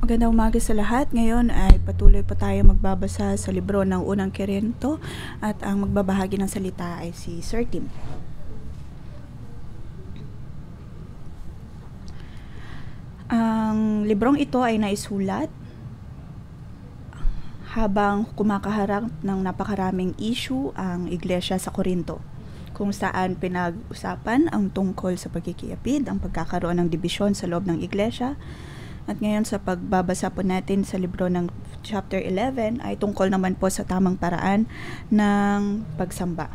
Magandang umaga sa lahat. Ngayon ay patuloy pa tayo magbabasa sa libro ng unang Korinto at ang magbabahagi ng salita ay si Sir Tim. Ang librong ito ay naisulat habang kumakaharap ng napakaraming issue ang iglesia sa Korinto, kung saan pinag-usapan ang tungkol sa pagkikiapid, ang pagkakaroon ng dibisyon sa loob ng iglesia. At ngayon sa pagbabasa po natin sa libro ng chapter 11 ay tungkol naman po sa tamang paraan ng pagsamba.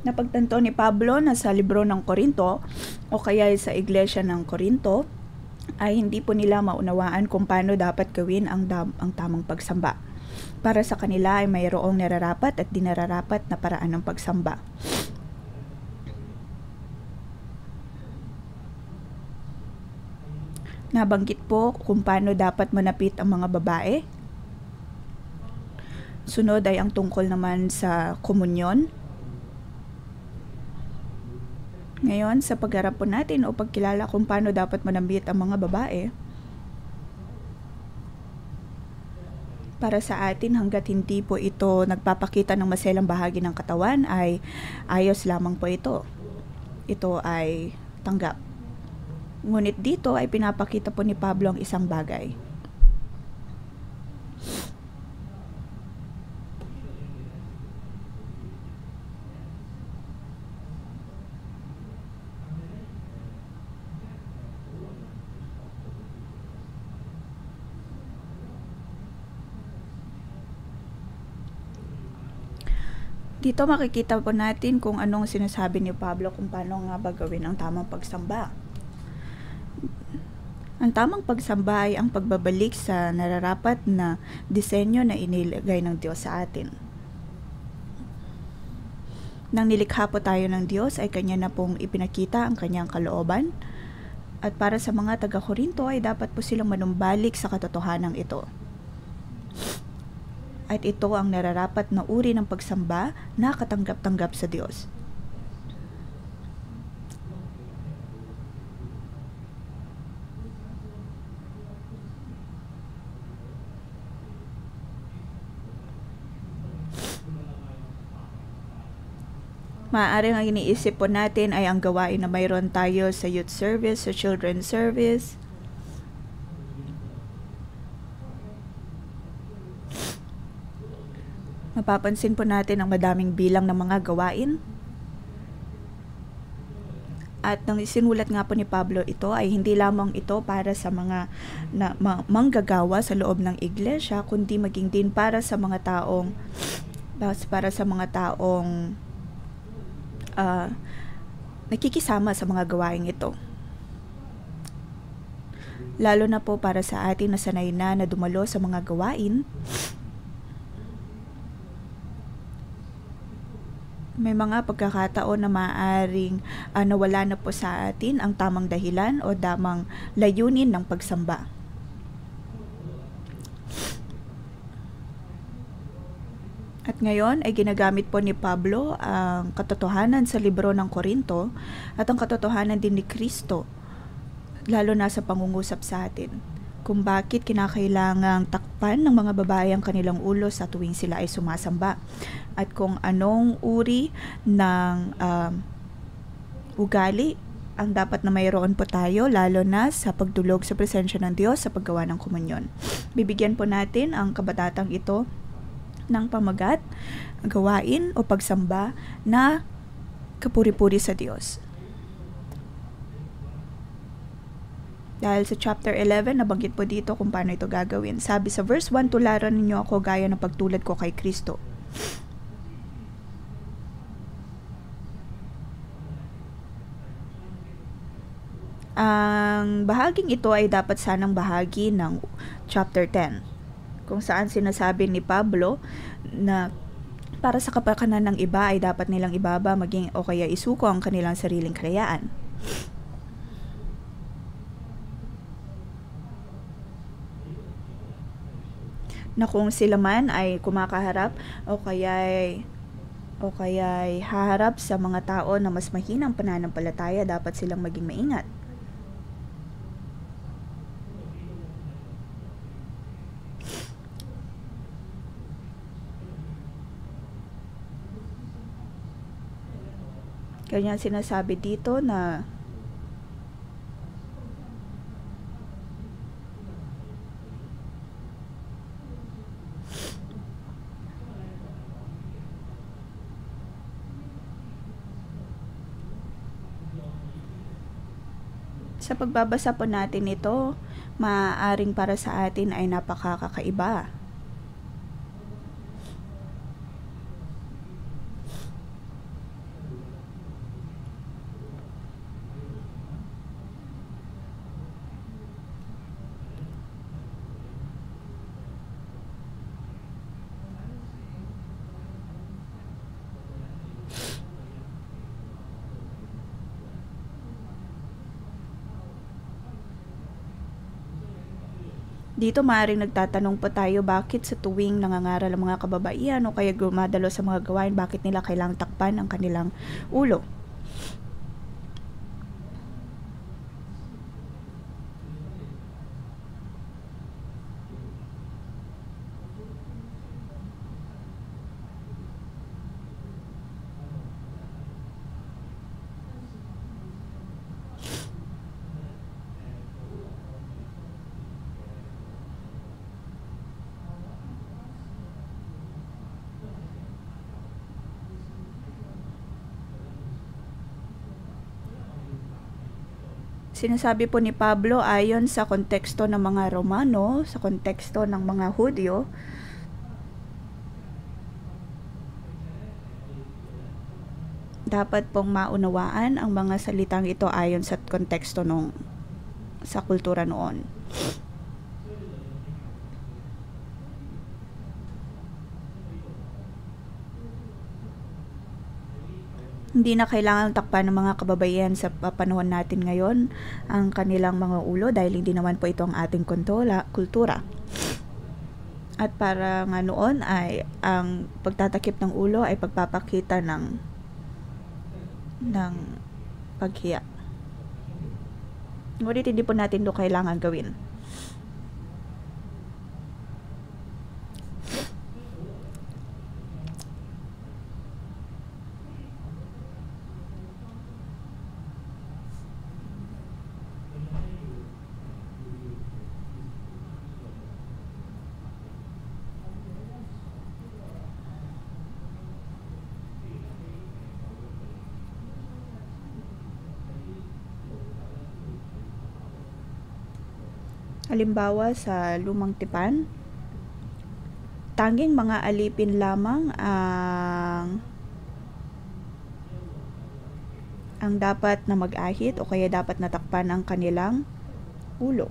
Napagtanto ni Pablo na sa libro ng Korinto o kaya sa iglesia ng Korinto ay hindi po nila maunawaan kung paano dapat gawin ang tamang pagsamba. Para sa kanila ay mayroong nararapat at di nararapat na paraan ng pagsamba. Nabanggit po kung paano dapat manapit ang mga babae. Sunod ay ang tungkol naman sa komunyon. Ngayon, sa pagharap po natin o pagkilala kung paano dapat manapit ang mga babae, para sa atin hanggat hindi po ito nagpapakita ng maselang bahagi ng katawan ay ayos lamang po ito. Ito ay tanggap. Ngunit dito ay pinapakita po ni Pablo ang isang bagay. Dito makikita po natin kung anong sinasabi ni Pablo kung paano nga ba gawin ang tamang pagsamba. Ang tamang pagsamba ay ang pagbabalik sa nararapat na disenyo na inilagay ng Diyos sa atin. Nang nilikha po tayo ng Diyos ay Kanya na pong ipinakita ang Kanyang kalooban. At para sa mga taga-Korinto ay dapat po silang manumbalik sa katotohanan ito. At ito ang nararapat na uri ng pagsamba na katanggap-tanggap sa Diyos. Maaaring ang iniisip po natin ay ang gawain na mayroon tayo sa youth service, sa children's service. Mapapansin po natin ang madaming bilang ng mga gawain. At nang isinulat nga po ni Pablo ito ay hindi lamang ito para sa mga manggagawa sa loob ng iglesia, kundi maging din para sa mga taong nakikisama sa mga gawain ito. Lalo na po para sa atin na sanay na dumalo sa mga gawain, may mga pagkakataon na maaaring nawala na po sa atin ang tamang dahilan o tamang layunin ng pagsamba. At ngayon ay ginagamit po ni Pablo ang katotohanan sa libro ng Korinto at ang katotohanan din ni Kristo, lalo na sa pangungusap sa atin, kung bakit kinakailangang takpan ng mga babae ang kanilang ulo sa tuwing sila ay sumasamba, at kung anong uri ng ugali ang dapat na mayroon po tayo, lalo na sa pagdulog sa presensya ng Diyos sa paggawa ng komunyon. Bibigyan po natin ang kabatatang ito ng pamagat, gawain o pagsamba na kapuri-puri sa Diyos. Dahil sa chapter 11, nabanggit po dito kung paano ito gagawin. Sabi sa verse 1, tularan ninyo ako gaya ng pagtulad ko kay Kristo. Ang bahaging ito ay dapat sanang bahagi ng chapter 10. Kung saan sinasabi ni Pablo na para sa kapakanan ng iba ay dapat nilang ibaba maging o kaya isuko ang kanilang sariling kalayaan. Na kung sila man ay kumakaharap o kaya o kaya'y haharap sa mga tao na mas mahinang pananampalataya, dapat silang maging maingat. Kanya sinasabi dito na sa pagbabasa po natin ito, maaaring para sa atin ay napakakaiba. Dito maaaring nagtatanong po tayo, bakit sa tuwing nangangaral ang mga kababaihan o kaya gumadalo sa mga gawain, bakit nila kailangang takpan ang kanilang ulo? Sinasabi po ni Pablo ayon sa konteksto ng mga Romano, sa konteksto ng mga Hudyo, dapat pong maunawaan ang mga salitang ito ayon sa konteksto sa kultura noon. Hindi na kailangang takpan ng mga kababaihan sa panahon natin ngayon ang kanilang mga ulo dahil hindi naman po ito ang ating kultura. At para nga noon ay ang pagtatakip ng ulo ay pagpapakita ng paghiya. Ngunit hindi po natin ito kailangan gawin. Halimbawa sa lumang tipan, tanging mga alipin lamang ang dapat na mag-ahit o kaya dapat natakpan ang kanilang ulo.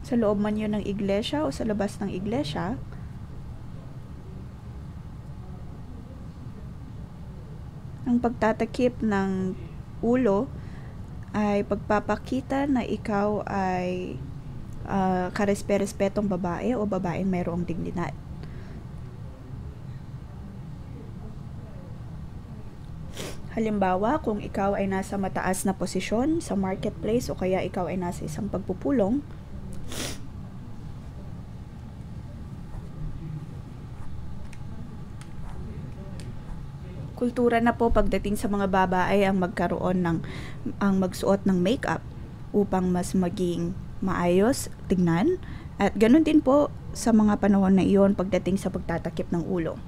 Sa loob man yun ng iglesia o sa labas ng iglesia, ang pagtatakip ng ulo ay pagpapakita na ikaw ay karespe-respetong babae o babaeng mayroong dignidad. Halimbawa, kung ikaw ay nasa mataas na posisyon sa marketplace o kaya ikaw ay nasa isang pagpupulong, kultura na po pagdating sa mga babae ang magsuot ng makeup upang mas maging maayos tignan, at ganun din po sa mga panahon na iyon pagdating sa pagtatakip ng ulo.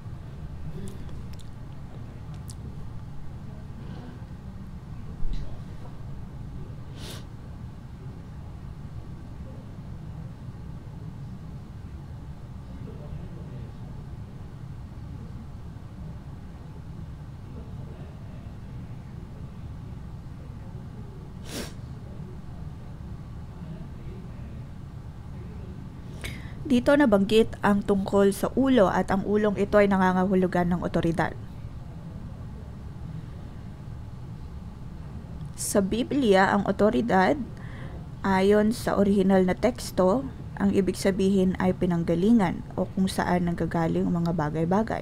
Dito nabanggit ang tungkol sa ulo at ang ulong ito ay nangangahulugan ng otoridad. Sa Biblia, ang otoridad Ayon sa orihinal na teksto, ang ibig sabihin ay pinanggalingan o kung saan nanggagaling ang mga bagay-bagay.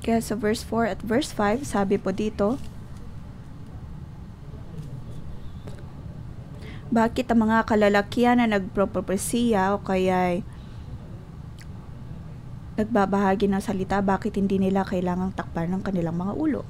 Kaya sa verse 4 at verse 5, sabi po dito, bakit ang mga kalalakihan na nagpropropesiya o kaya nagbabahagi ng salita, bakit hindi nila kailangang takpan ng kanilang mga ulo?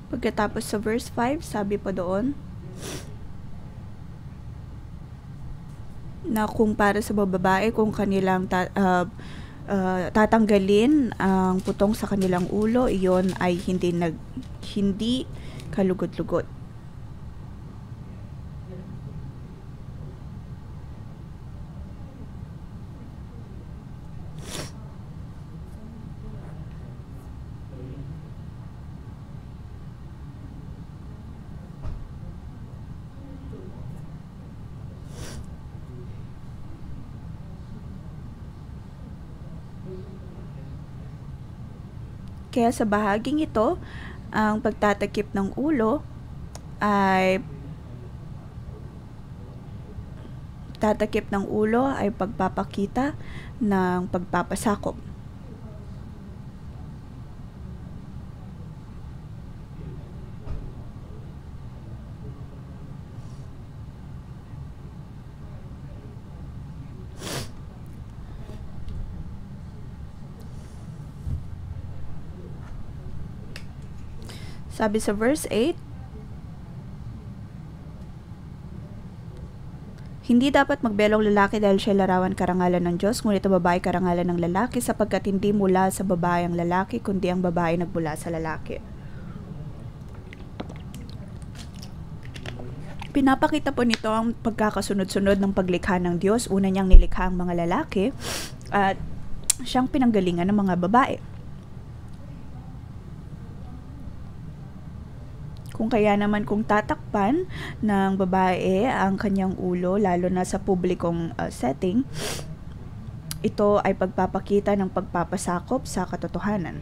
Pagkatapos sa verse 5, sabi po doon na kung para sa babae, kung kanilang tatanggalin ang putong sa kanilang ulo, iyon ay hindi kalugod-lugod. Kaya sa bahaging ito, ang pagtatakip ng ulo ay pagpapakita ng pagpapasakop. Sabi sa verse 8, hindi dapat magbelong lalaki dahil siya larawan karangalan ng Diyos, ngunit ang babae karangalan ng lalaki, sapagkat hindi mula sa babae ang lalaki, kundi ang babae nagmula sa lalaki. Pinapakita po nito ang pagkakasunod-sunod ng paglikha ng Diyos. Una niyang nilikha ang mga lalaki at siyang pinanggalingan ng mga babae. Kung kaya naman kung tatakpan ng babae ang kanyang ulo, lalo na sa publikong setting, ito ay pagpapakita ng pagpapasakop sa katotohanan.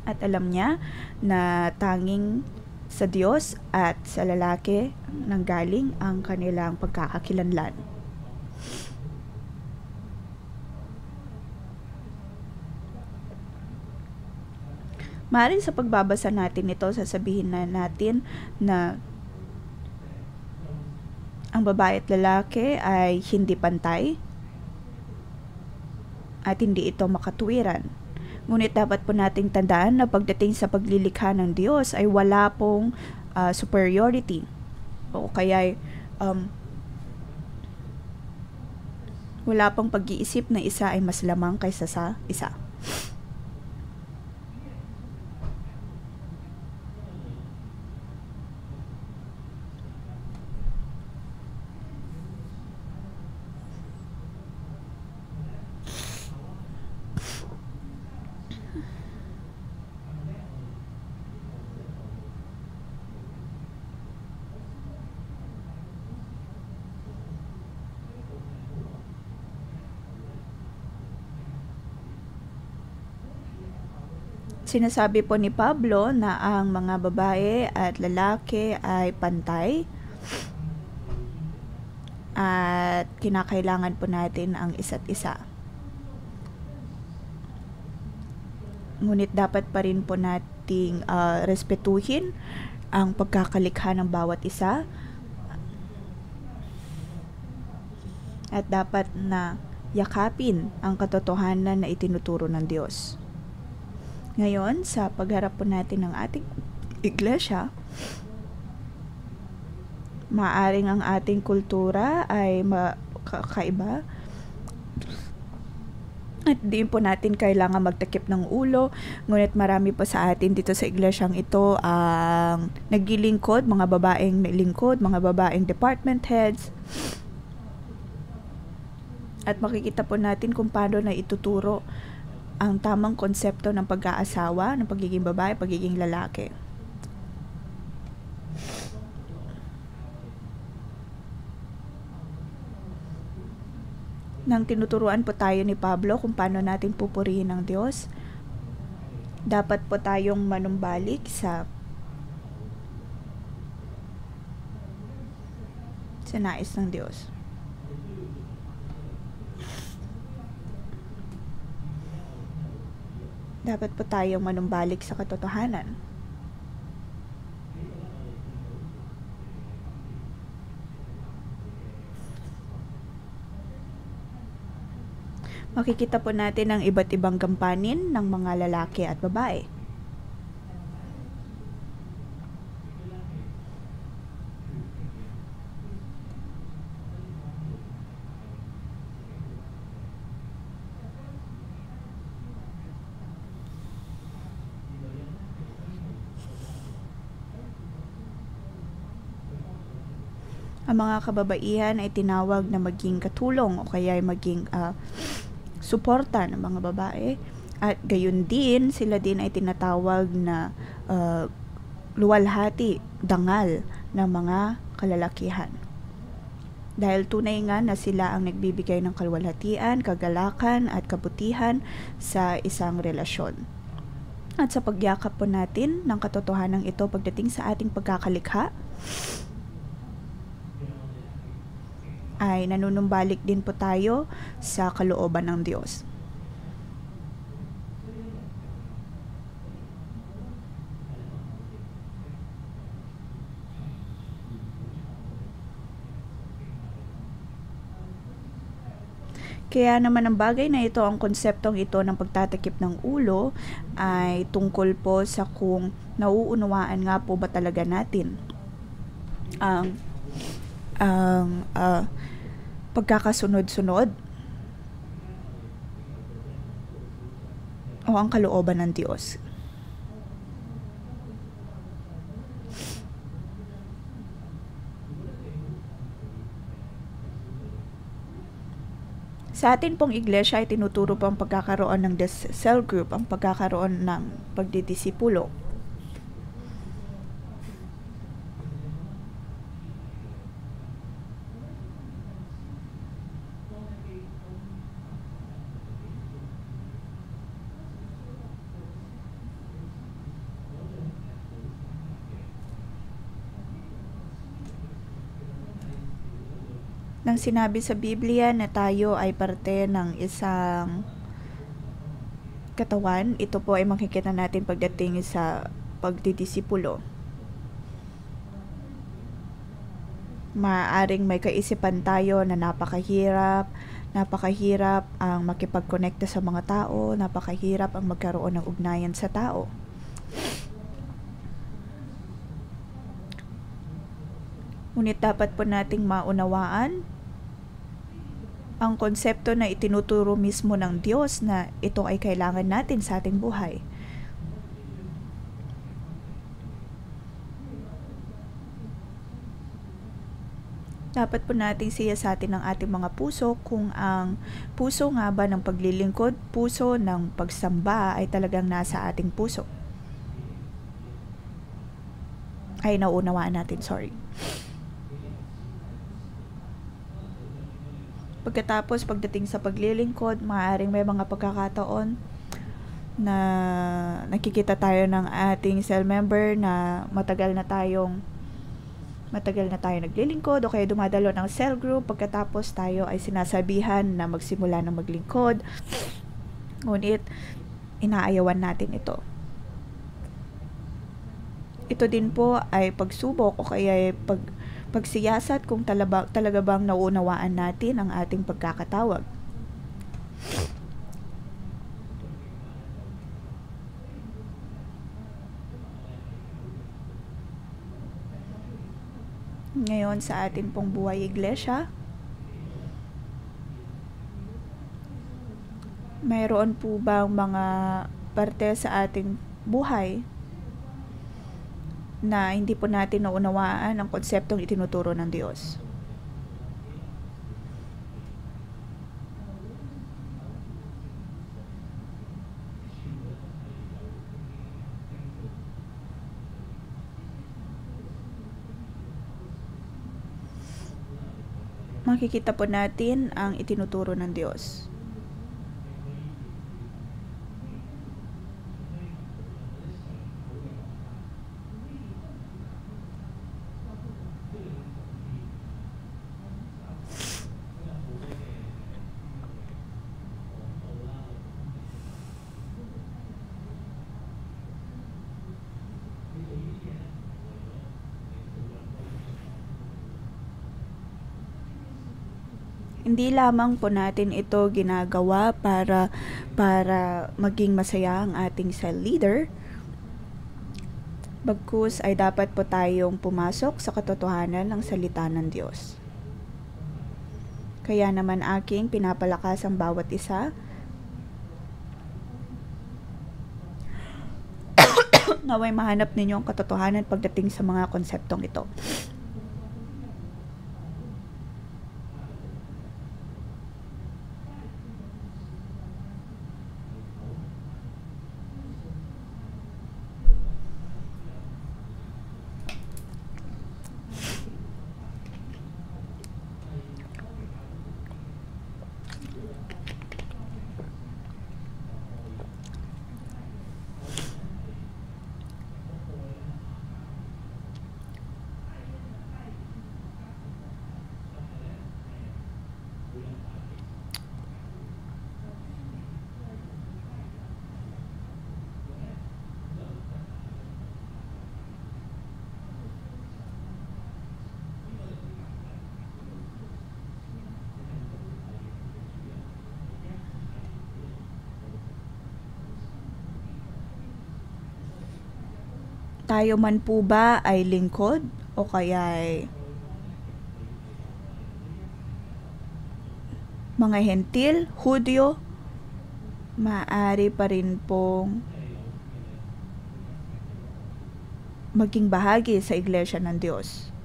At alam niya na tanging sa Diyos at sa lalaki nanggaling ang kanilang pagkakakilanlan. Maaaring sa pagbabasa natin ito, sasabihin na natin na ang babae at lalaki ay hindi pantay at hindi ito makatuwiran. Ngunit dapat po nating tandaan na pagdating sa paglilikha ng Diyos ay wala pong superiority o kaya wala pong pag-iisip na isa ay mas lamang kaysa sa isa. Sinasabi po ni Pablo na ang mga babae at lalaki ay pantay at kinakailangan po natin ang isa't isa. Ngunit dapat pa rin po nating respetuhin ang pagkakalikha ng bawat isa at dapat na yakapin ang katotohanan na itinuturo ng Diyos. Ngayon, sa pagharap po natin ng ating iglesia, maaring ang ating kultura ay kakaiba. At di po natin kailangan magtakip ng ulo. Ngunit marami po sa atin dito sa iglesyang ito ang naglilingkod, mga babaeng lingkod, mga babaeng department heads. At makikita po natin kung paano na ituturo ang tamang konsepto ng pag-aasawa, ng pagiging babae, pagiging lalaki. Nang tinuturuan po tayo ni Pablo kung paano natin pupurihin ang Diyos, dapat po tayong manumbalik sa nais ng Diyos. Dapat po tayong manumbalik sa katotohanan. Makikita po natin ang iba't ibang gampanin ng mga lalaki at babae. Ang mga kababaihan ay tinawag na maging katulong o kaya ay maging suporta ng mga babae, at gayon din sila din ay tinatawag na luwalhati, dangal ng mga kalalakihan. Dahil tunay nga na sila ang nagbibigay ng kaluwalhatian, kagalakan at kabutihan sa isang relasyon. At sa pagyakap po natin ng katotohanan ito pagdating sa ating pagkakalikha, ay nanunumbalik din po tayo sa kalooban ng Diyos. Kaya naman ang bagay na ito, ang konseptong ito ng pagtatakip ng ulo ay tungkol po sa kung nauunawaan nga po ba talaga natin ang pagkakasunod-sunod o ang kalooban ng Diyos. Sa atin pong iglesia ay tinuturo po ang pagkakaroon ng cell group, ang pagkakaroon ng pagdidisipulo. Nang sinabi sa Biblia na tayo ay parte ng isang katawan, ito po ay makikita natin pagdating sa pagdidisipulo. Maaaring may kaisipan tayo na napakahirap ang makipag-connecta sa mga tao, napakahirap ang magkaroon ng ugnayan sa tao. Ngunit dapat po nating maunawaan ang konsepto na itinuturo mismo ng Diyos na ito ay kailangan natin sa ating buhay. Dapat po nating siyasatin ang ating mga puso kung ang puso nga ba ng paglilingkod, puso ng pagsamba ay talagang nasa ating puso. Ay, naunawaan natin, sorry. Pagkatapos, pagdating sa paglilingkod, maaaring may mga pagkakataon na nakikita tayo ng ating cell member na matagal na tayong naglilingkod o kaya dumadalo ng cell group. Pagkatapos tayo ay sinasabihan na magsimula ng maglingkod. Ngunit, inaayawan natin ito. Ito din po ay pagsubok o kaya pagsiyasat kung talaga bang nauunawaan natin ang ating pagkakatawag. Ngayon sa atin pong buhay iglesia, Mayroon po bang mga parte sa ating buhay na hindi po natin naunawaan ang konseptong itinuturo ng Diyos? Makikita po natin ang itinuturo ng Diyos. Hindi lamang po natin ito ginagawa para maging masaya ang ating cell leader, bagkus ay dapat po tayong pumasok sa katotohanan ng salita ng Diyos. Kaya naman aking pinapalakas ang bawat isa naway mahanap ninyo ang katotohanan pagdating sa mga konseptong ito. Tayo man po ba ay lingkod o kaya ay mga hentil, Hudyo, maaari pa rin pong maging bahagi sa Iglesia ng Diyos.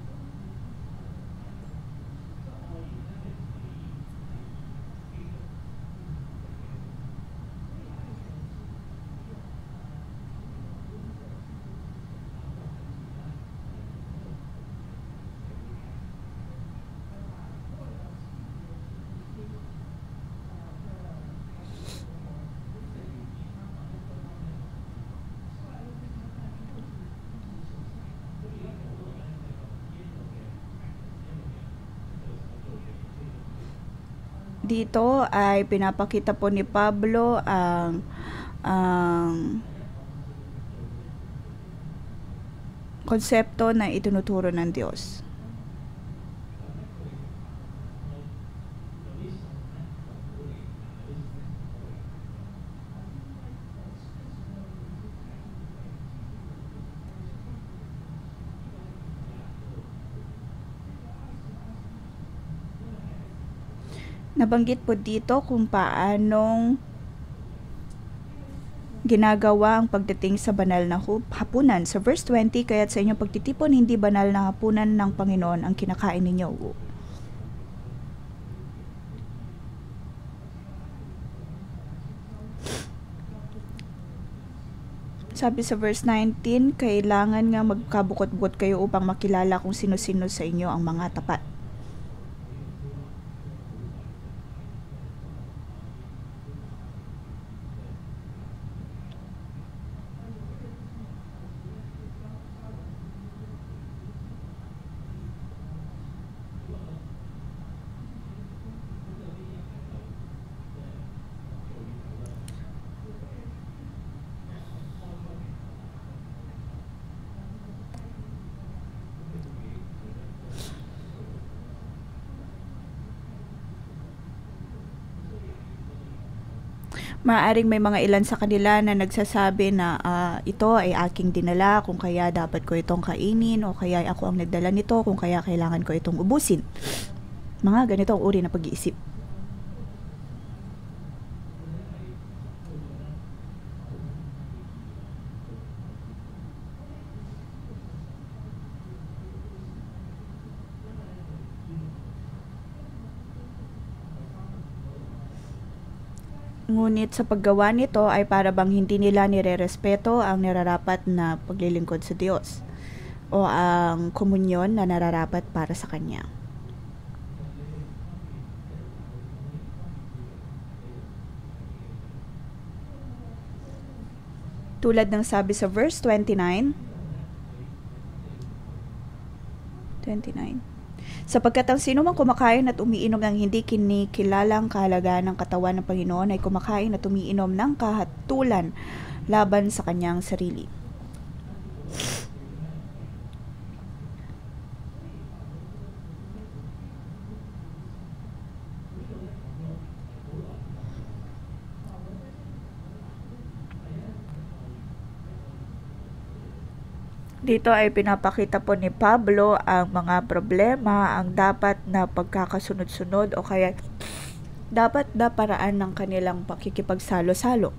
Dito ay pinapakita po ni Pablo ang konsepto na itinuturo ng Diyos. Nabanggit po dito kung paanong ginagawa ang pagdating sa banal na hapunan. Sa verse 20, kaya't sa inyong pagtitipon, hindi banal na hapunan ng Panginoon ang kinakain ninyo. Sabi sa verse 19, kailangan nga magkabukot-bukot kayo upang makilala kung sino-sino sa inyo ang mga tapat. Maaaring may mga ilan sa kanila na nagsasabi na ito ay aking dinala, kung kaya dapat ko itong kainin, o kaya ako ang nagdala nito, kung kaya kailangan ko itong ubusin. Mga ganitong uri na pag-iisip. Ngunit sa paggawa nito ay para bang hindi nila nirerespeto ang nararapat na paglilingkod sa Diyos o ang komunyon na nararapat para sa Kanya. Tulad ng sabi sa verse 29, sapagkat ang sino mang kumakain at umiinom ng hindi kinikilalang kahalagaan ng katawan ng Panginoon ay kumakain at umiinom ng kahatulan laban sa kanyang sarili. Dito ay pinapakita po ni Pablo ang mga problema, ang dapat na pagkakasunod-sunod o kaya dapat na paraan ng kanilang pakikipagsalo-salo.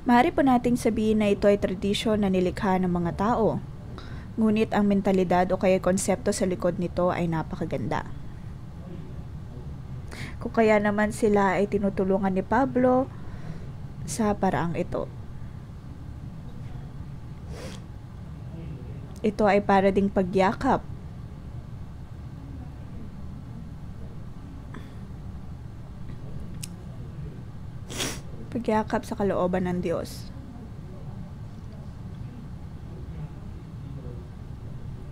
Maaari po nating sabihin na ito ay tradisyon na nilikha ng mga tao. Ngunit ang mentalidad o kaya konsepto sa likod nito ay napakaganda. Kung kaya naman sila ay tinutulungan ni Pablo sa paraang ito. Ito ay para ding pagyakap. Pagyakap sa kalooban ng Diyos.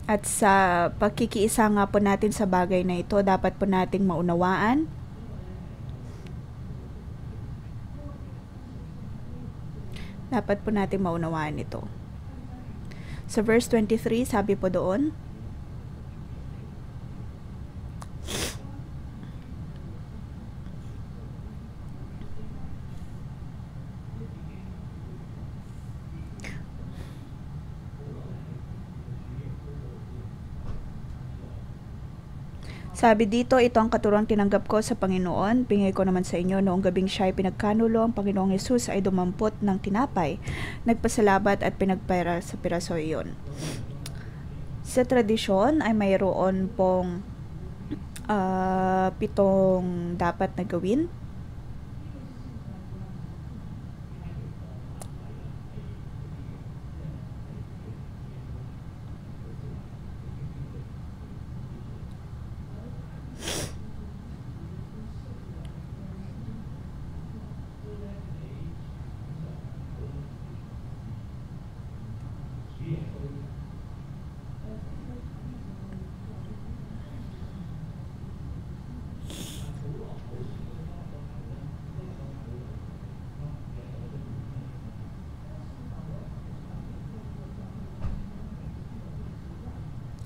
At sa pagkikiisa nga po natin sa bagay na ito, dapat po nating maunawaan ito. Sa verse 23, sabi po doon, sabi dito, ito ang katuruang tinanggap ko sa Panginoon. Bingay ko naman sa inyo noong gabing siya ay pinagkanulo, ang Panginoong Hesus ay dumampot ng tinapay, nagpasalabat at pinagpera sa piraso iyon. Sa tradisyon ay mayroon pong 7 dapat na gawin.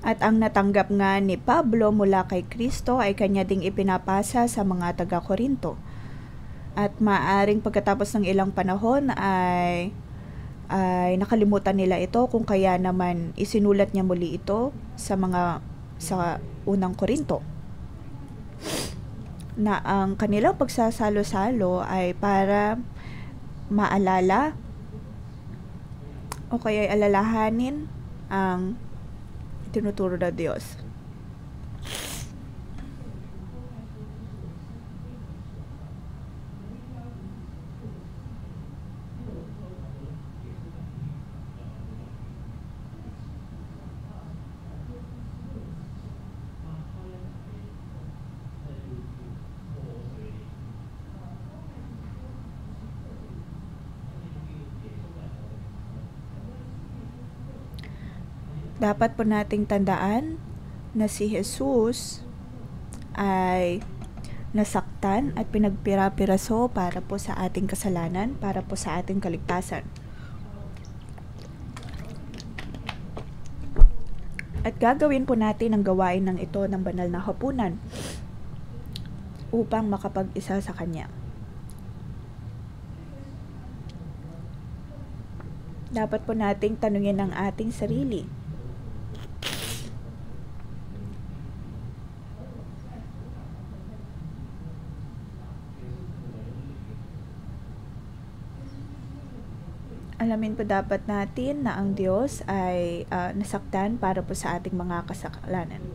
At ang natanggap nga ni Pablo mula kay Kristo ay kanya ding ipinapasa sa mga taga-Korinto. At maaring pagkatapos ng ilang panahon ay nakalimutan nila ito, kung kaya naman isinulat niya muli ito sa unang Korinto. Na ang kanilang pagsasalo-salo ay para maalala o kaya alalahanin ang tinuturo ng Diyos. Dapat po nating tandaan na si Jesus ay nasaktan at pinagpira-piraso para po sa ating kasalanan, para po sa ating kaligtasan. At gagawin po natin ang gawain ng ito ng banal na hapunan upang makapag-isa sa Kanya. Dapat po nating tanungin ang ating sarili. Alamin po dapat natin na ang Diyos ay nasaktan para po sa ating mga kasalanan.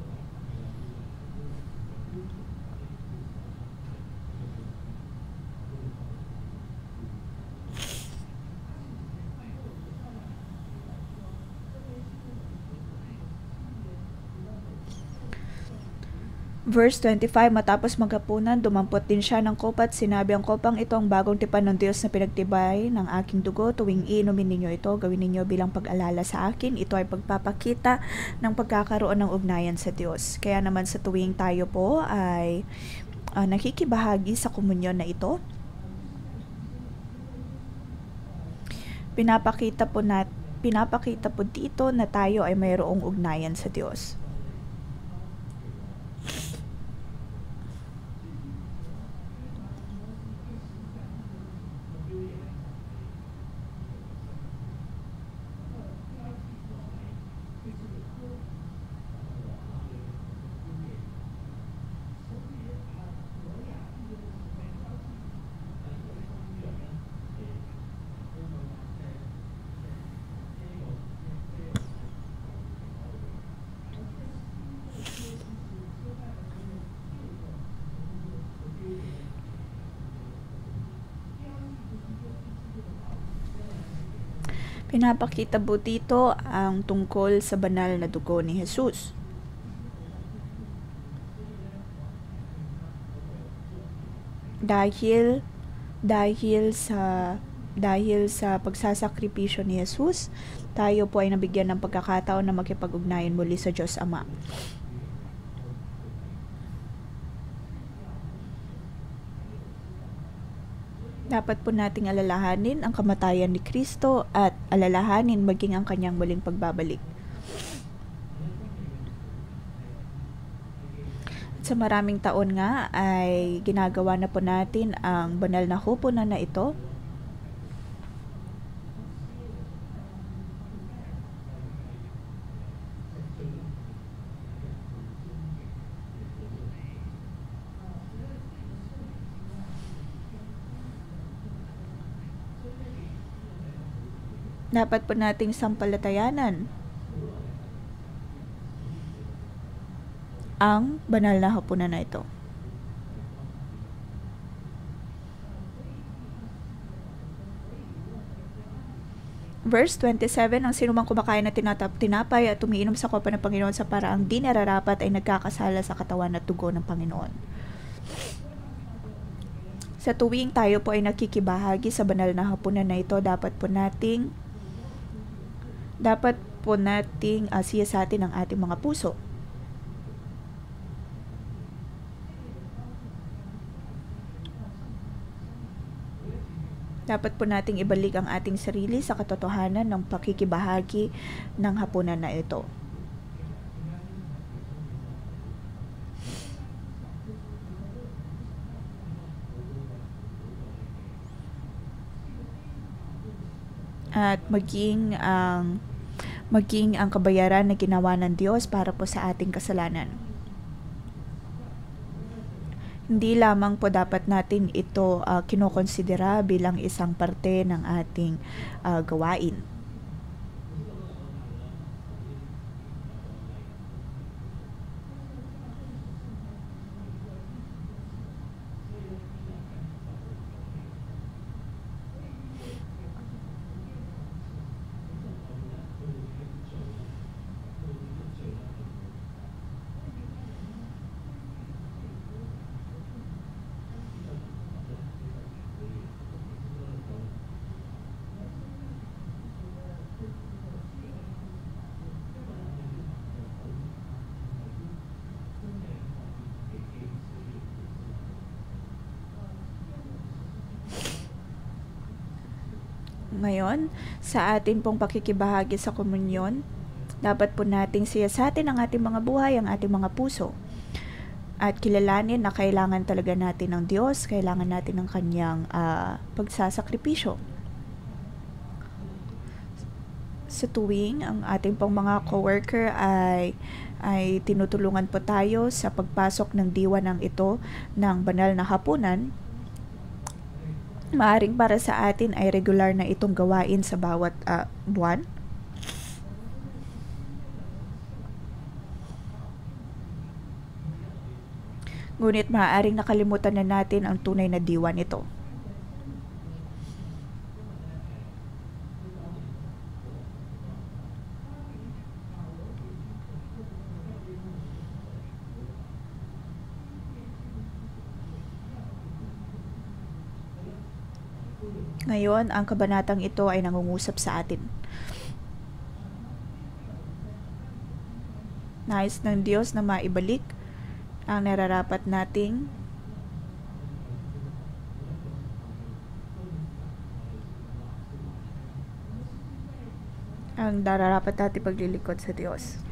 Verse 25, matapos maghapunan, dumampot din siya ng kopa at sinabi, ang kopang ito ang bagong tipan ng Diyos na pinagtibay ng aking dugo. Tuwing inumin ninyo ito, gawin ninyo bilang pag-alala sa akin. Ito ay pagpapakita ng pagkakaroon ng ugnayan sa Diyos. Kaya naman sa tuwing tayo po ay nakikibahagi sa komunyon na ito, pinapakita po dito na tayo ay mayroong ugnayan sa Diyos. Pinapakita po dito ang tungkol sa banal na dugo ni Jesus. Dahil sa pagsasakripisyo ni Jesus, tayo po ay nabigyan ng pagkakataon na makipag-ugnayan muli sa Diyos Ama. Dapat po nating alalahanin ang kamatayan ni Kristo at alalahanin maging ang kanyang muling pagbabalik. At sa maraming taon nga ay ginagawa na po natin ang banal na hupunan na ito. Dapat po nating sampalatayanan ang banal na hapunan na ito. Verse 27, ang sinumang kumakain na tinapay at umiinom sa kopa ng Panginoon sa paraang di nararapat ay nagkakasala sa katawan at dugo ng Panginoon. Sa tuwing tayo po ay nakikibahagi sa banal na hapunan na ito, dapat po nating siyasatin ang ating mga puso. Dapat po nating ibalik ang ating sarili sa katotohanan ng pakikibahagi ng hapunan na ito. At maging ang kabayaran na ginawa ng Diyos para po sa ating kasalanan. Hindi lamang po dapat natin ito kinokonsidera bilang isang parte ng ating gawain. Ngayon, sa atin pong pakikibahagi sa komunyon, dapat po nating siyasatin ang ating mga buhay, ang ating mga puso. At kilalanin na kailangan talaga natin ng Diyos, kailangan natin ng kanyang pagsasakripisyo. Sa tuwing ang ating pong mga coworker ay tinutulungan po tayo sa pagpasok ng diwa ng ito ng banal na hapunan, Maaring para sa atin ay regular na itong gawain sa bawat buwan. Ngunit maaaring nakalimutan na natin ang tunay na diwa nito. Ngayon, ang kabanatang ito ay nangungusap sa atin. Nais ng Diyos na maibalik ang nararapat nating paglilingkod sa Diyos.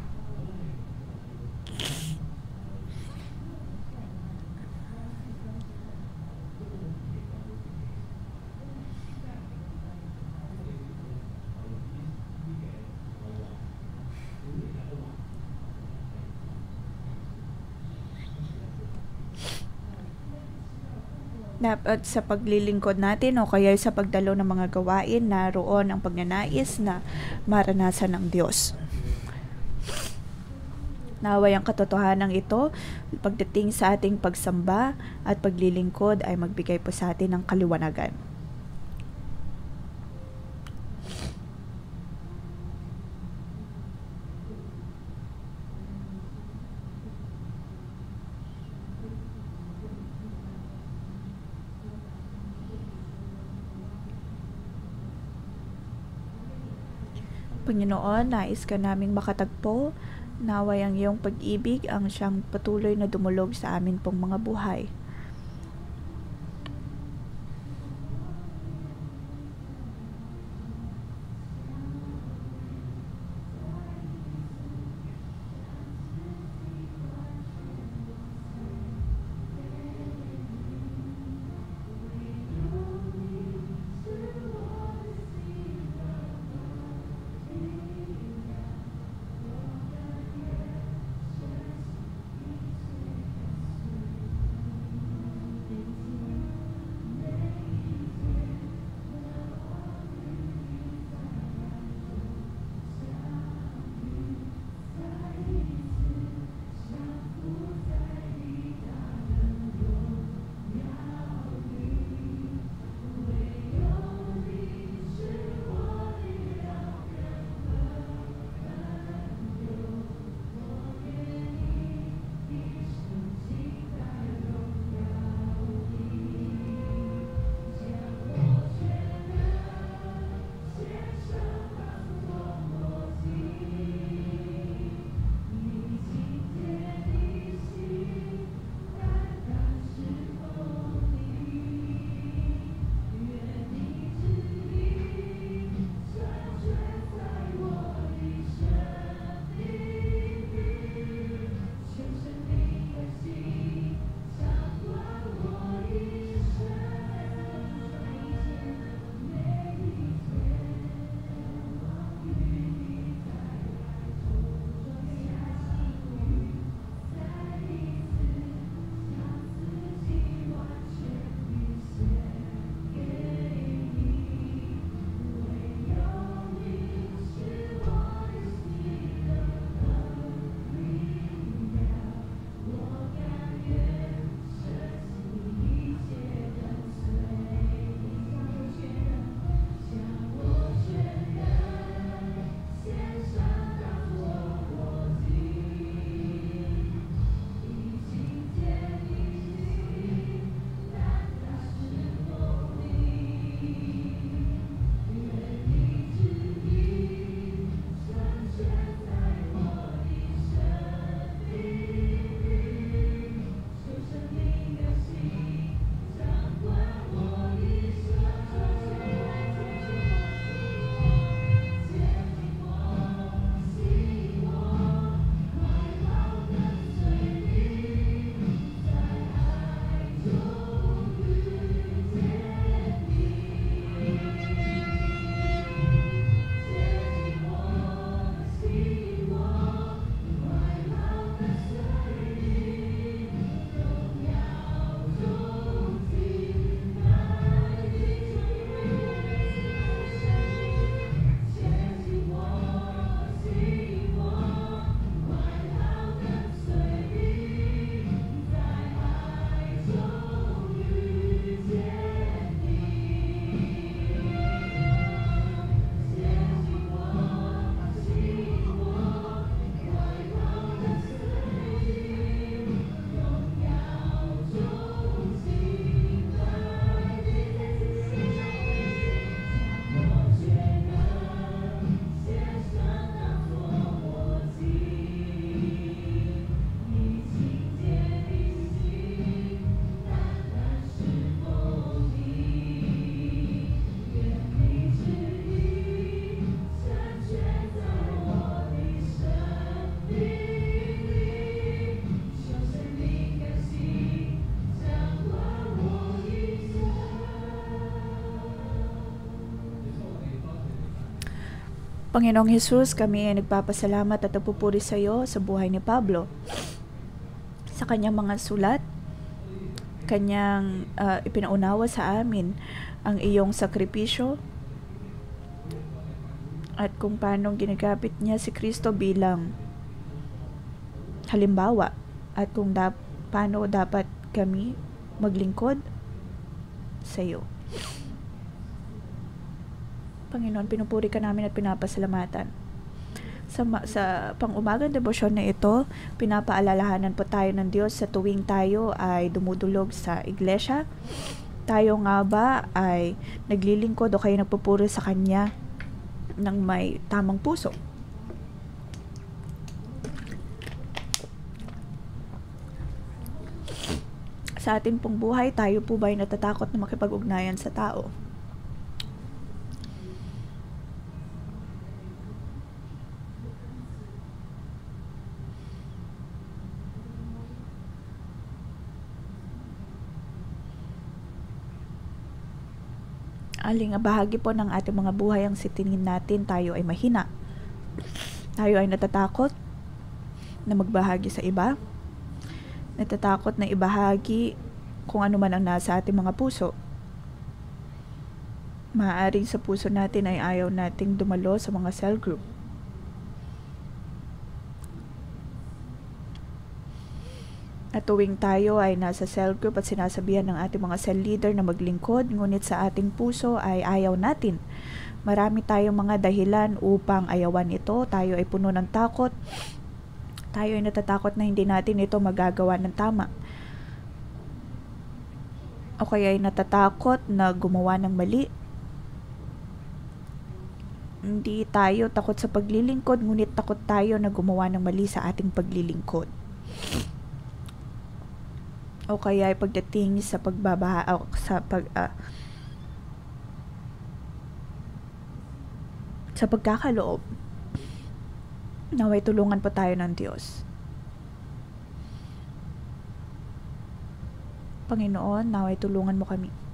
Dapat sa paglilingkod natin o kaya sa pagdalo ng mga gawain, naroon ang pagnanais na maranasan ng Diyos. Naway ang katotohanan ito, pagdating sa ating pagsamba at paglilingkod ay magbigay po sa atin ng kaliwanagan. Panginoon, nais ka naming makatagpo, naway ang iyong pag-ibig ang siyang patuloy na dumulog sa amin pong mga buhay. Panginoong Hesus, kami ay nagpapasalamat at nagpupuri sa iyo sa buhay ni Pablo. Sa kanyang mga sulat, kanyang ipinaunawa sa amin ang iyong sakripisyo at kung paano ginagapit niya si Kristo bilang halimbawa at kung paano dapat kami maglingkod sa iyo. Panginoon, pinupuri ka namin at pinapasalamatan. Sa pang-umagang debosyon na ito, pinapaalalahanan po tayo ng Diyos sa tuwing tayo ay dumudulog sa iglesia. Tayo nga ba ay naglilingkod o kaya nagpupuri sa Kanya ng may tamang puso? Sa ating pong buhay, tayo po ba ay natatakot na makipag-ugnayan sa tao? Aling bahagi po ng ating mga buhay ang sitingin natin tayo ay mahina. Tayo ay natatakot na magbahagi sa iba. Natatakot na ibahagi kung ano man ang nasa ating mga puso. Maaaring sa puso natin ay ayaw nating dumalo sa mga cell group. At tuwing tayo ay nasa cell group at sinasabihan ng ating mga cell leader na maglingkod, ngunit sa ating puso ay ayaw natin. Marami tayong mga dahilan upang ayawan ito. Tayo ay puno ng takot. Tayo ay natatakot na hindi natin ito magagawa ng tama. O kaya ay natatakot na gumawa ng mali. Hindi tayo takot sa paglilingkod, ngunit takot tayo na gumawa ng mali sa ating paglilingkod. O kaya ay pagdating sa sa pagkakaloob, naway tulungan po tayo ng Diyos. Panginoon, naway tulungan mo kami.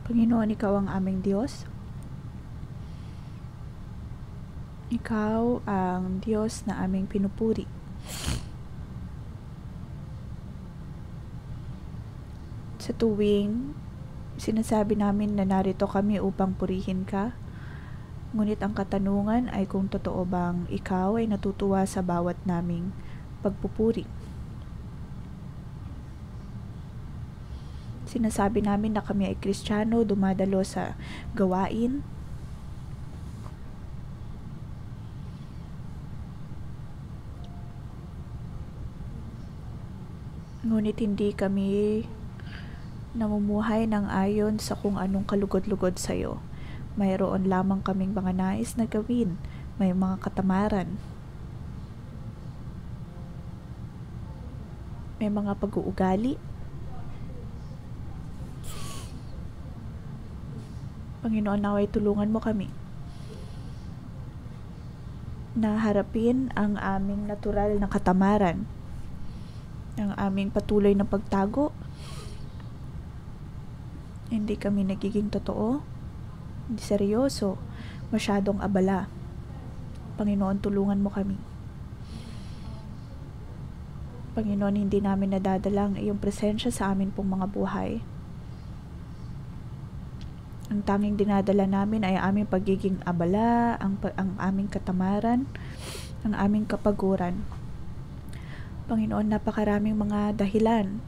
Panginoon, Ikaw ang aming Diyos. Ikaw ang Diyos na aming pinupuri. Sa tuwing sinasabi namin na narito kami upang purihin Ka, ngunit ang katanungan ay kung totoo bang Ikaw ay natutuwa sa bawat naming pagpupuri. Sinasabi namin na kami ay Kristiyano, dumadalo sa gawain. Ngunit hindi kami namumuhay ng ayon sa kung anong kalugod-lugod sa iyo. Mayroon lamang kaming mga nais na gawin. May mga katamaran. May mga pag-uugali. Panginoon, naway tulungan mo kami na harapin ang aming natural na katamaran, ang aming patuloy na pagtago. Hindi kami nagiging totoo, hindi seryoso, masyadong abala. Panginoon, tulungan mo kami. Panginoon, hindi namin nadadala ang iyong presensya sa amin pong mga buhay. Ang tanging dinadala namin ay aming pagiging abala, ang aming katamaran, ang aming kapaguran. Panginoon, napakaraming mga dahilan,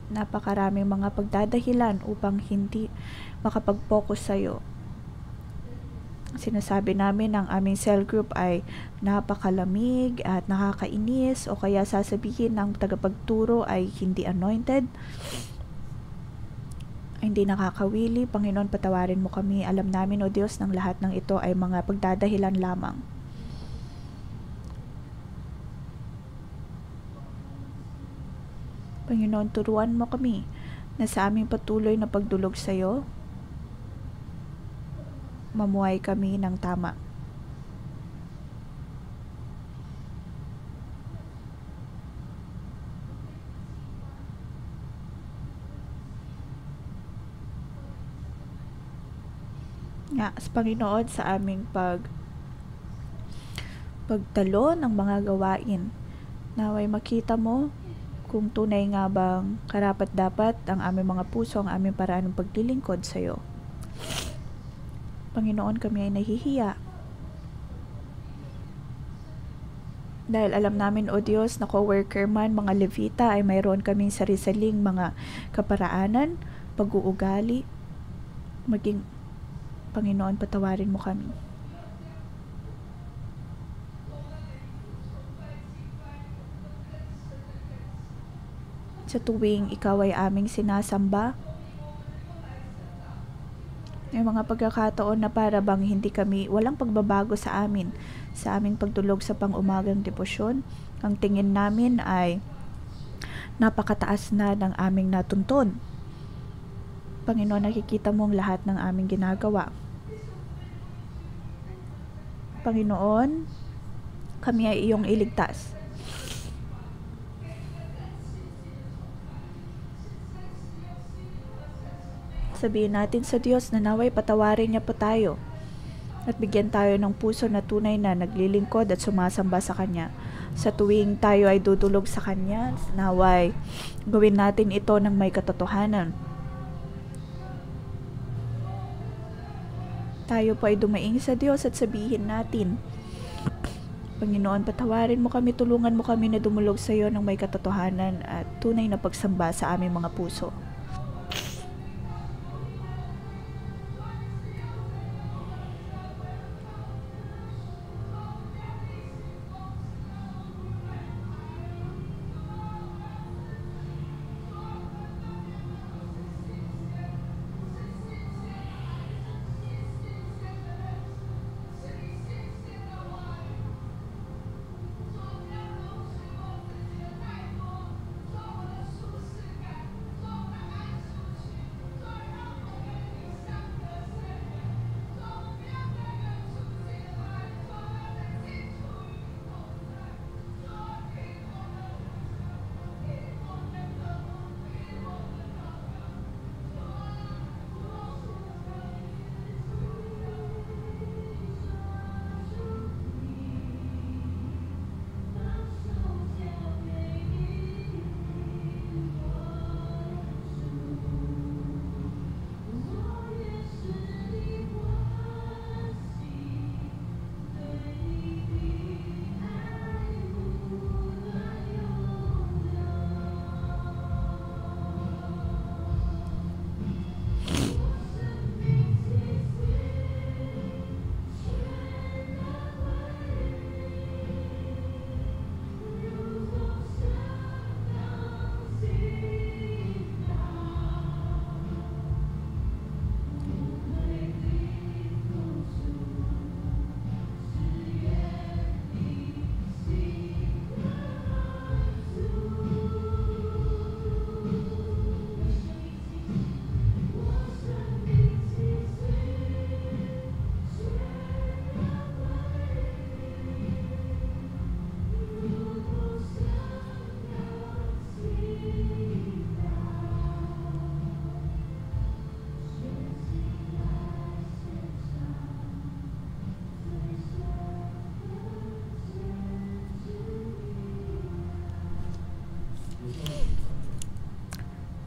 napakaraming mga pagdadahilan upang hindi makapag-focus sa iyo. Sinasabi namin ang aming cell group ay napakalamig at nakakainis, o kaya sasabihin ng tagapagturo ay hindi anointed, ay hindi nakakawili. Panginoon, patawarin mo kami. Alam namin, O Diyos, ng lahat ng ito ay mga pagdadahilan lamang. Panginoon, turuan mo kami na sa aming patuloy na pagdulog sa iyo, mamuhay kami ng tama. Nga, sa Panginoon, sa aming pagtalo ng mga gawain, naway makita mo kung tunay nga bang karapat-dapat ang aming mga puso, ang aming paraan ng paglilingkod sa iyo. Panginoon, kami ay nahihiya. Dahil alam namin, O Diyos, na co-worker man, mga Levita, ay mayroon kaming sarisaling mga kaparaanan, pag-uugali. Maging, Panginoon, patawarin mo kami. Sa tuwing ikaw ay aming sinasamba, may mga pagkakataon na para bang hindi kami, walang pagbabago sa amin, sa aming pagdulog sa pang-umagang debosyon. Ang tingin namin ay napakataas na ng aming natuntun. Panginoon, nakikita mo ang lahat ng aming ginagawa. Panginoon, kami ay iyong iligtas. Sabihin natin sa Diyos na naway patawarin niya po tayo at bigyan tayo ng puso na tunay na naglilingkod at sumasamba sa Kanya. Sa tuwing tayo ay dudulog sa Kanya, naway gawin natin ito ng may katotohanan. Tayo po ay dumaing sa Diyos at sabihin natin, Panginoon, patawarin mo kami, tulungan mo kami na dumulog sa iyo ng may katotohanan at tunay na pagsamba sa aming mga puso.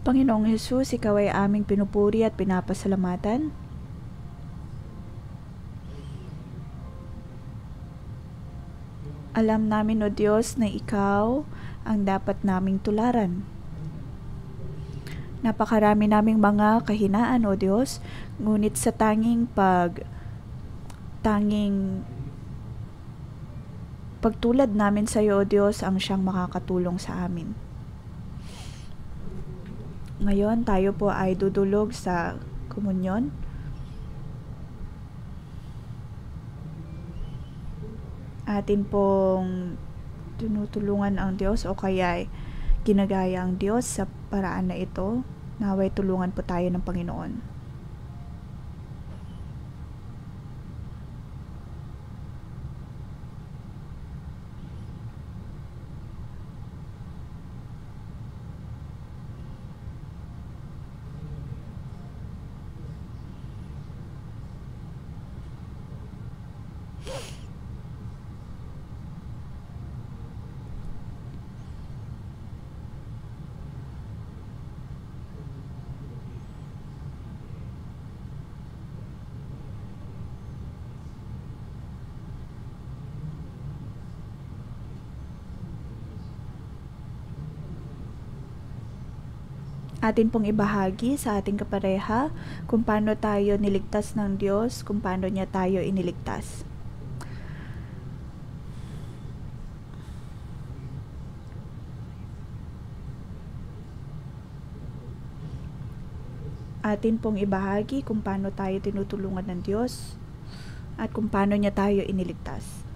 Panginoong Hesus, Ikaw ay aming pinupuri at pinapasalamatan. Alam namin, O Diyos, na Ikaw ang dapat naming tularan. Napakarami naming mga kahinaan, O Diyos, ngunit sa tanging pagtulad namin sa iyo, O Diyos, ang siyang makakatulong sa amin. Ngayon, tayo po ay dudulog sa komunyon. Atin pong tinutulungan ang Diyos o kaya ginagaya ang Diyos sa paraan na ito. Naway tulungan po tayo ng Panginoon. Atin pong ibahagi sa ating kapareha kung paano tayo niligtas ng Diyos, kung paano niya tayo iniligtas. Atin pong ibahagi kung paano tayo tinutulungan ng Diyos at kung paano niya tayo iniligtas.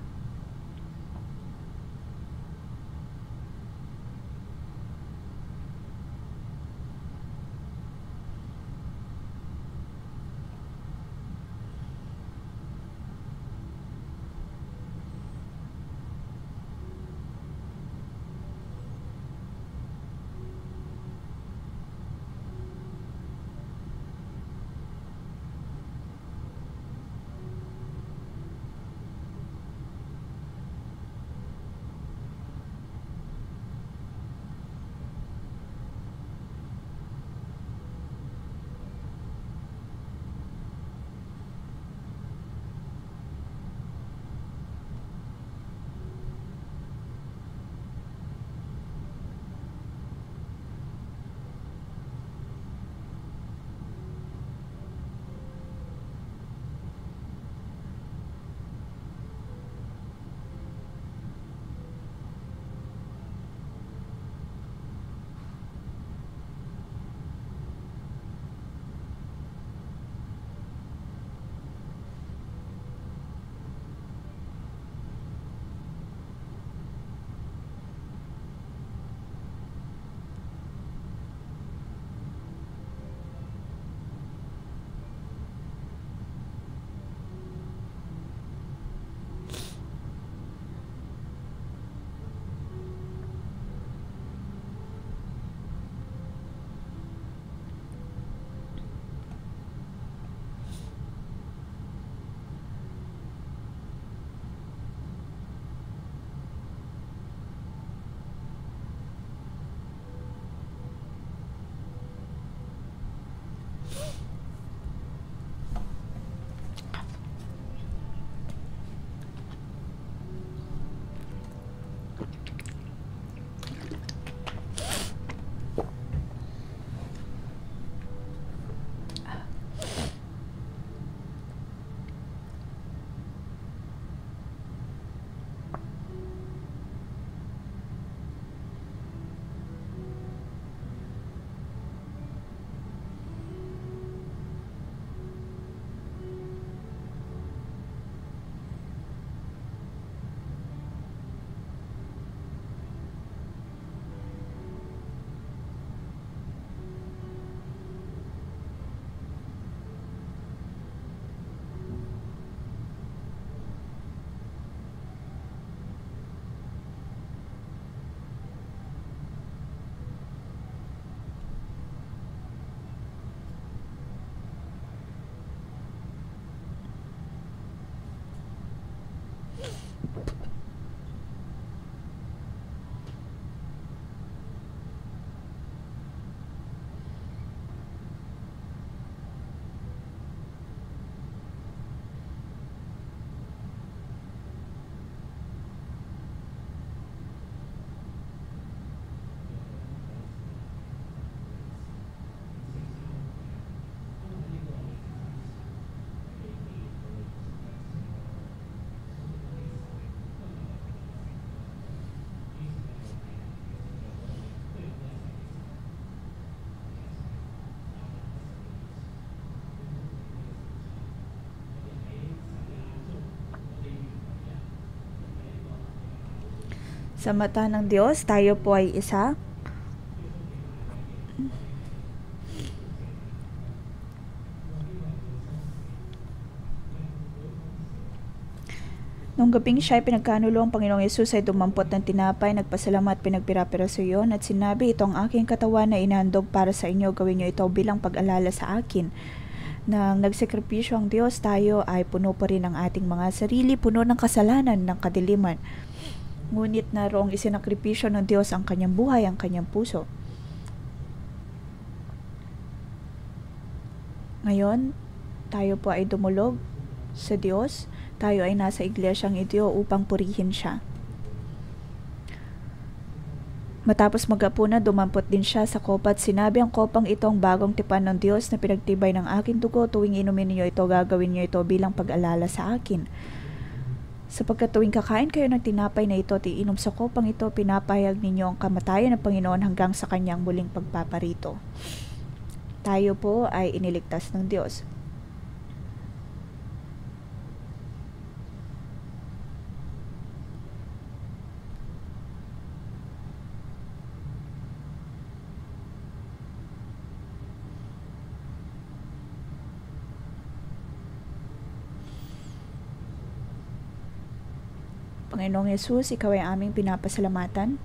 Sa mata ng Diyos, tayo po ay isa. Nung gabing siya ay pinagkanulo, ang Panginoong Yesus ay dumampot ng tinapay, nagpasalamat, pinagpira-pira sa iyon, at sinabi, ito ang aking katawan na inahandog para sa inyo, gawin niyo ito bilang pag-alala sa akin. Nang nagsekripisyo ang Diyos, tayo ay puno pa rin ng ating mga sarili, puno ng kasalanan, ng kadiliman. Ngunit naroong isinakripisyo ng Diyos ang kanyang buhay, ang kanyang puso. Ngayon, tayo po ay dumulog sa Diyos. Tayo ay nasa iglesyang ito upang purihin siya. Matapos mag-apuna, dumampot din siya sa kopa at sinabi, ang kopang ito ang bagong tipan ng Diyos na pinagtibay ng aking dugo. Tuwing inumin niyo ito, gagawin niyo ito bilang pag-alala sa akin. Sapagkat tuwing kakain kayo ng tinapay na ito at iinom sa kopang ito, pinapahayag ninyo ang kamatayan ng Panginoon hanggang sa kanyang muling pagpaparito. Tayo po ay iniligtas ng Diyos. Panginoong Yesus, ikaw ay aming pinapasalamatan.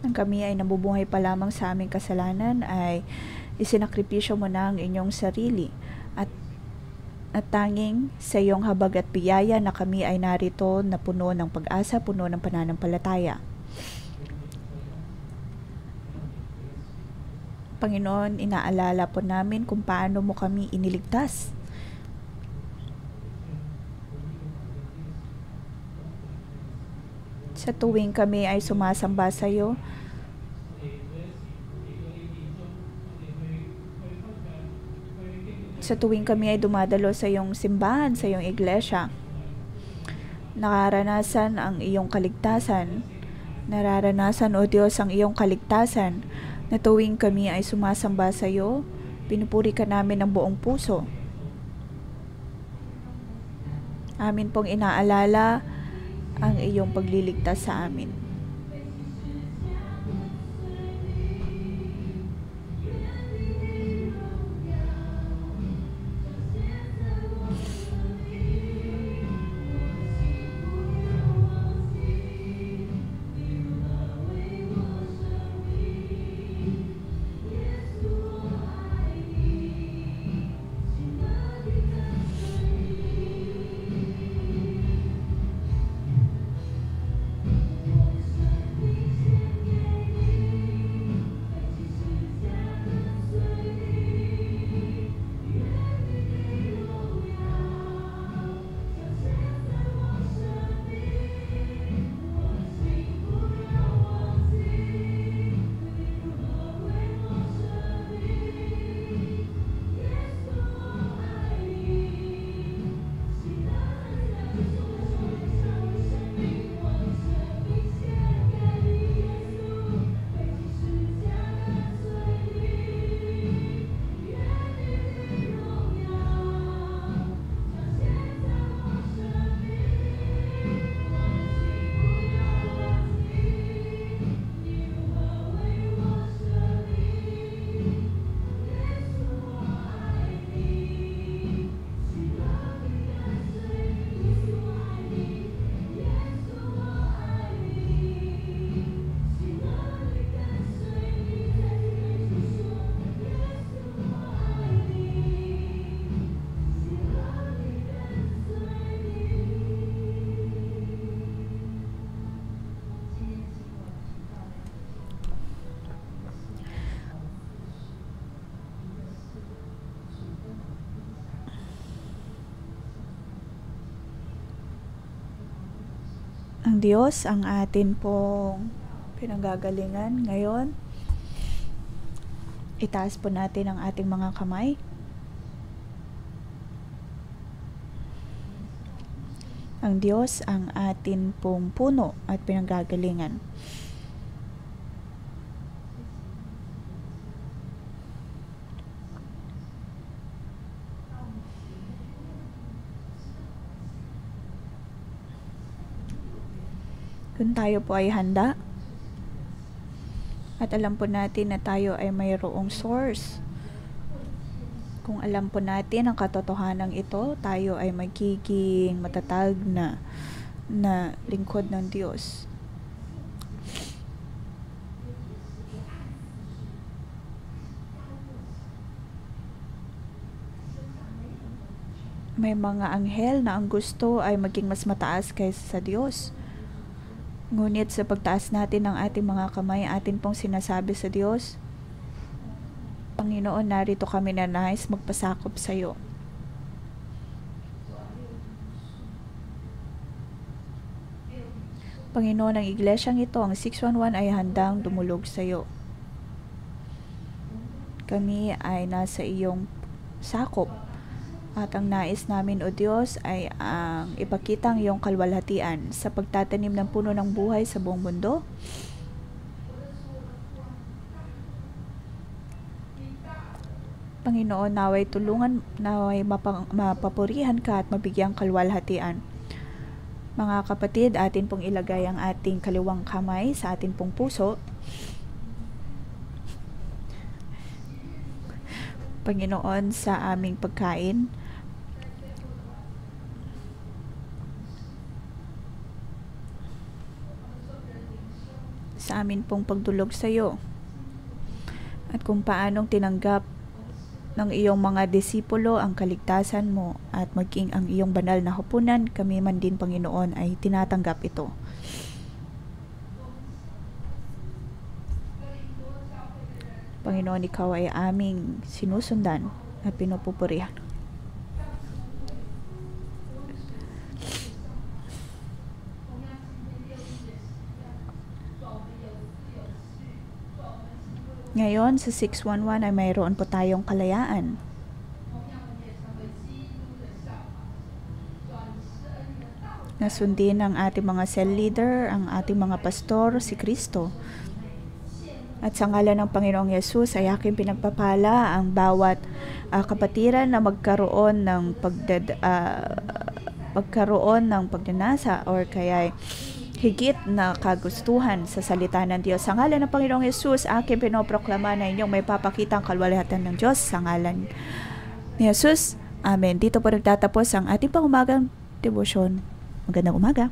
Nang kami ay nabubuhay pa lamang sa aming kasalanan, ay isinakripisyo mo na ang inyong sarili. At tanging sa iyong habag at biyaya na kami ay narito na puno ng pag-asa, puno ng pananampalataya. Panginoon, inaalala po namin kung paano mo kami iniligtas. Sa tuwing kami ay sumasamba sa iyo, sa tuwing kami ay dumadalo sa iyong simbahan, sa iyong iglesia, nararanasan ang iyong kaligtasan. Nararanasan, O Diyos, ang iyong kaligtasan, na tuwing kami ay sumasamba sa iyo, pinupuri ka namin ng buong puso. Amin pong inaalala ang iyong pagliligtas sa amin. Ang Diyos ang atin pong pinanggagalingan ngayon. Itaas po natin ang ating mga kamay. Ang Diyos ang atin pong puno at pinanggagalingan. Kung tayo po ay handa, at alam po natin na tayo ay mayroong source. Kung alam po natin ang katotohanan ito, tayo ay magiging matatag na lingkod ng Diyos. May mga anghel na ang gusto ay maging mas mataas kaysa sa Diyos. Ngunit sa pagtaas natin ng ating mga kamay, atin pong sinasabi sa Diyos, Panginoon, narito kami na nais magpasakop sa iyo. Panginoon, ang iglesyang ito, ang 611 ay handang dumulog sa iyo. Kami ay nasa iyong sakop. At ang nais namin, O Diyos, ay ang ipakita ang iyong kalwalhatian sa pagtatanim ng puno ng buhay sa buong mundo. Panginoon, naway tulungan, naway mapapurihan ka at mabigyang kalwalhatian. Mga kapatid, atin pong ilagay ang ating kaliwang kamay sa ating pong puso. Panginoon, sa aming pagkain, sa amin pong pagdulog sa iyo, at kung paanong tinanggap ng iyong mga disipulo ang kaligtasan mo at maging ang iyong banal na hupunan, kami man din, Panginoon, ay tinatanggap ito. Panginoon, ikaw ay aming sinusundan at pinupupurihan. Ngayon, sa 611 ay mayroon po tayong kalayaan. Nasundin ng ating mga cell leader, ang ating mga pastor, si Kristo. At sa ngalan ng Panginoong Yesus ay aking pinagpapala ang bawat kapatiran na magkaroon ng pagdanasa or kaya higit na kagustuhan sa salita ng Diyos. Sa ngalan ng Panginoong Yesus, aking pinoproklama na inyong may papakitang kalwalhatian ng Diyos sa ngalan ni Yesus. Amen. Dito po nagtatapos ang ating pangumagang debosyon. Magandang umaga.